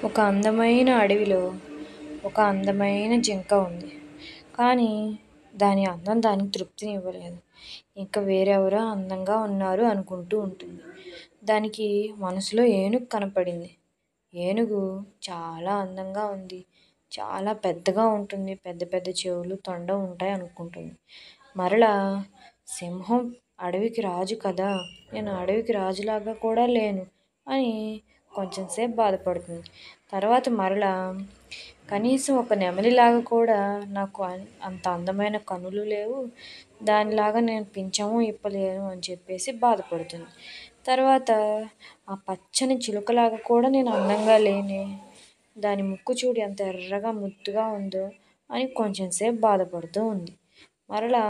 ఒక అందమైన అడవిలో ఒక అందమైన జింక ఉంది. కానీ దాని అందం దానికి తృప్తినివ్వలేదు. ఇంకా వేరెవరో అందంగా ఉన్నారు అనుకుంటూ ఉంటుంది. దానికి మనసులో ఏనుగు కనపడింది. ఏనుగు చాలా అందంగా ఉంది. చాలా పెద్దగా ఉంటుంది. పెద్ద పెద్ద చెవులు, తొండం ఉంటాయి అనుకుంటుంది. మరలా సింహం అడవికి రాజు కదా! నేను అడవికి రాజులాగా కూడా లేను అని కొంచెం సేపు బాధపడుతుంది. తర్వాత మరలా కనీసం ఒక నెమలిలాగా కూడా నాకు అంత అందమైన కనులు లేవు. దానిలాగా నేను పించము ఇప్పలేను అని చెప్పేసి బాధపడుతుంది. తర్వాత ఆ పచ్చని చిలుకలాగా కూడా నేను అందంగా లేనే. దాని ముక్కు చూడు ఎంత ఎర్రగా ముద్దుగా ఉందో అని కొంచెం సేపు బాధపడుతూ ఉంది. మరలా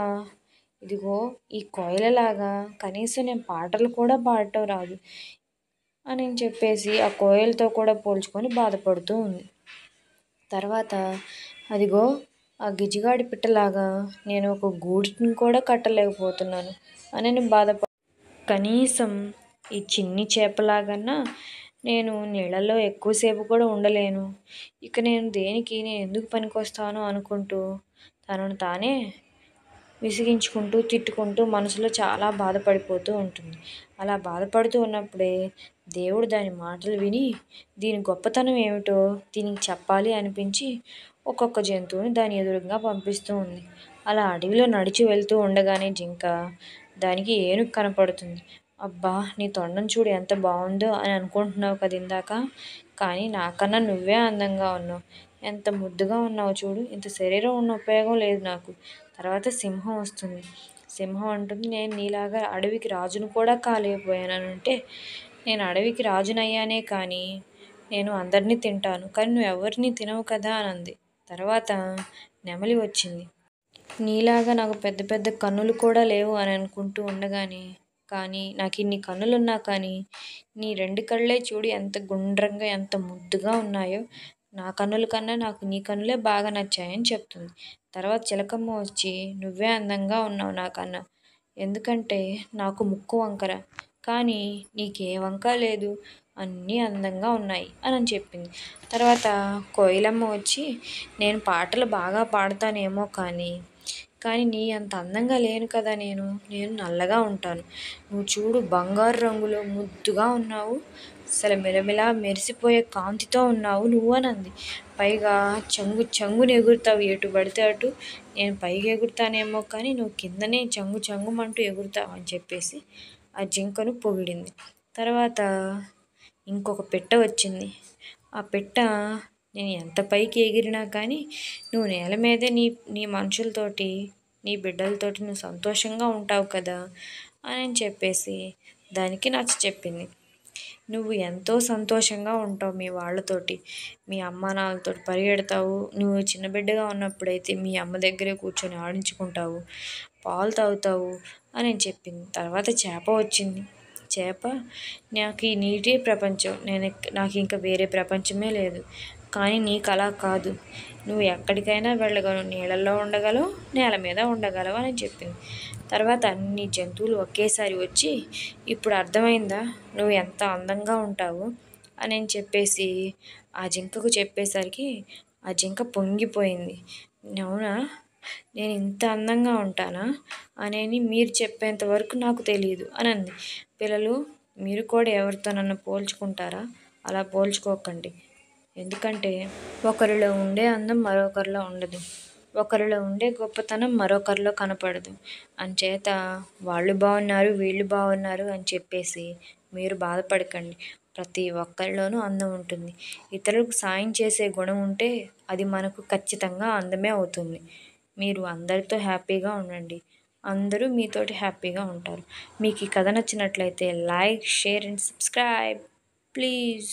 ఇదిగో ఈ కోయిలలాగా కనీసం నేను పాటలు కూడా పాడటం రాదు అని చెప్పేసి ఆ కోయిలతో కూడా పోల్చుకొని బాధపడుతూ ఉంది. తర్వాత అదిగో ఆ గిజిగాడి పిట్టలాగా నేను ఒక గూటిని కూడా కట్టలేకపోతున్నాను అని నేను కనీసం ఈ చిన్ని చేపలాగన్నా నేను నీళ్ళల్లో ఎక్కువసేపు కూడా ఉండలేను. ఇక నేను దేనికి నేను ఎందుకు పనికొస్తాను అనుకుంటూ తనను తానే విసిగించుకుంటూ తిట్టుకుంటూ మనసులో చాలా బాధపడిపోతూ ఉంటుంది. అలా బాధపడుతూ ఉన్నప్పుడే దేవుడు దాని మాటలు విని దీని గొప్పతనం ఏమిటో దీనికి చెప్పాలి అనిపించి ఒక్కొక్క జంతువుని దాని ఎదురుగా పంపిస్తూ ఉంది. అలా అడవిలో నడిచి వెళ్తూ ఉండగానే జింక దానికి ఏనుగు కనపడుతుంది. అబ్బా, నీ తొండం చూడు ఎంత బాగుందో అని అనుకుంటున్నావు కదా ఇందాక, కానీ నాకన్నా నువ్వే అందంగా ఉన్నావు. ఎంత ముద్దుగా ఉన్నావు చూడు. ఇంత శరీరం ఉన్న ఉపయోగం లేదు నాకు. తర్వాత సింహం వస్తుంది. సింహం అంటుంది, నేను నీలాగా అడవికి రాజును కూడా కాలేకపోయానంటే నేను అడవికి రాజునయ్యానే కానీ నేను అందరినీ తింటాను, కానీ నువ్వు ఎవరిని తినవు కదా అని అంది. తర్వాత నెమలి వచ్చింది. నీలాగా నాకు పెద్ద పెద్ద కన్నులు కూడా లేవు అని అనుకుంటూ ఉండగానే, కానీ నాకు ఇన్ని కన్నులున్నా కానీ నీ 2 కళ్ళే చూడు ఎంత గుండ్రంగా ఎంత ముద్దుగా ఉన్నాయో. నా కన్నుల కన్నా నాకు నీ కన్నులే బాగా నచ్చాయని చెప్తుంది. తర్వాత చిలకమ్మ వచ్చి నువ్వే అందంగా ఉన్నావు నాకన్నా, ఎందుకంటే నాకు ముక్కు వంకర, కానీ నీకే వంక లేదు, అన్నీ అందంగా ఉన్నాయి అని చెప్పింది. తర్వాత కోయిలమ్మ వచ్చి నేను పాటలు బాగా పాడతానేమో కానీ నీ అంత అందంగా లేను కదా, నేను నల్లగా ఉంటాను. నువ్వు చూడు బంగారు రంగులో ముద్దుగా ఉన్నావు, అసలు మిలమిలా మెరిసిపోయే కాంతితో ఉన్నావు నువ్వు అని అంది. పైగా చంగుని ఎగురుతావు ఎటు పడితే అటు, నేను పైకి ఎగురుతానేమో కానీ నువ్వు కిందనే చంగుమంటూ ఎగురుతావు అని చెప్పేసి ఆ జింకను పొగిడింది. తర్వాత ఇంకొక పిట్ట వచ్చింది. ఆ పిట్ట నేను ఎంత పైకి ఎగిరినా కానీ నువ్వు నేల మీదే నీ మనుషులతోటి నీ బిడ్డలతోటి నువ్వు సంతోషంగా ఉంటావు కదా అని చెప్పేసి దానికి చెప్పింది. నువ్వు ఎంతో సంతోషంగా ఉంటావు మీ వాళ్ళతోటి, మీ అమ్మ నాన్నలతో పరిగెడతావు. నువ్వు చిన్న బిడ్డగా ఉన్నప్పుడైతే మీ అమ్మ దగ్గరే కూర్చొని ఆడించుకుంటావు, పాలు తాగుతావు అని చెప్పింది. తర్వాత చేప వచ్చింది. చేప నాకు ఈ నీటి ప్రపంచం, నాకు ఇంకా వేరే ప్రపంచమే లేదు, కానీ నీకు అలా కాదు, నువ్వు ఎక్కడికైనా వెళ్ళగలవు, నీళ్ళల్లో ఉండగలవు, నేల మీద ఉండగలవు అని చెప్పింది. తర్వాత అన్ని జంతువులు ఒకేసారి వచ్చి ఇప్పుడు అర్థమైందా నువ్వు ఎంత అందంగా ఉంటావు అని చెప్పేసి ఆ జింకకు చెప్పేసరికి ఆ జింక పొంగిపోయింది. అవునా, నేను ఇంత అందంగా ఉంటానా అనేది మీరు చెప్పేంత వరకు నాకు తెలియదు అని అంది. పిల్లలు, మీరు కూడా ఎవరితోనన్నా పోల్చుకుంటారా? అలా పోల్చుకోకండి. ఎందుకంటే ఒకరిలో ఉండే అందం మరొకరిలో ఉండదు, ఒకరిలో ఉండే గొప్పతనం మరొకరిలో కనపడదు. అంచేత వాళ్ళు బాగున్నారు వీళ్ళు బాగున్నారు అని చెప్పేసి మీరు బాధపడకండి. ప్రతి ఒక్కరిలోనూ అందం ఉంటుంది. ఇతరులకు సాయం చేసే గుణం ఉంటే అది మనకు ఖచ్చితంగా అందమే అవుతుంది. మీరు అందరితో హ్యాపీగా ఉండండి, అందరూ మీతోటి హ్యాపీగా ఉంటారు. మీకు ఈ కథ నచ్చినట్లయితే like, share and subscribe please.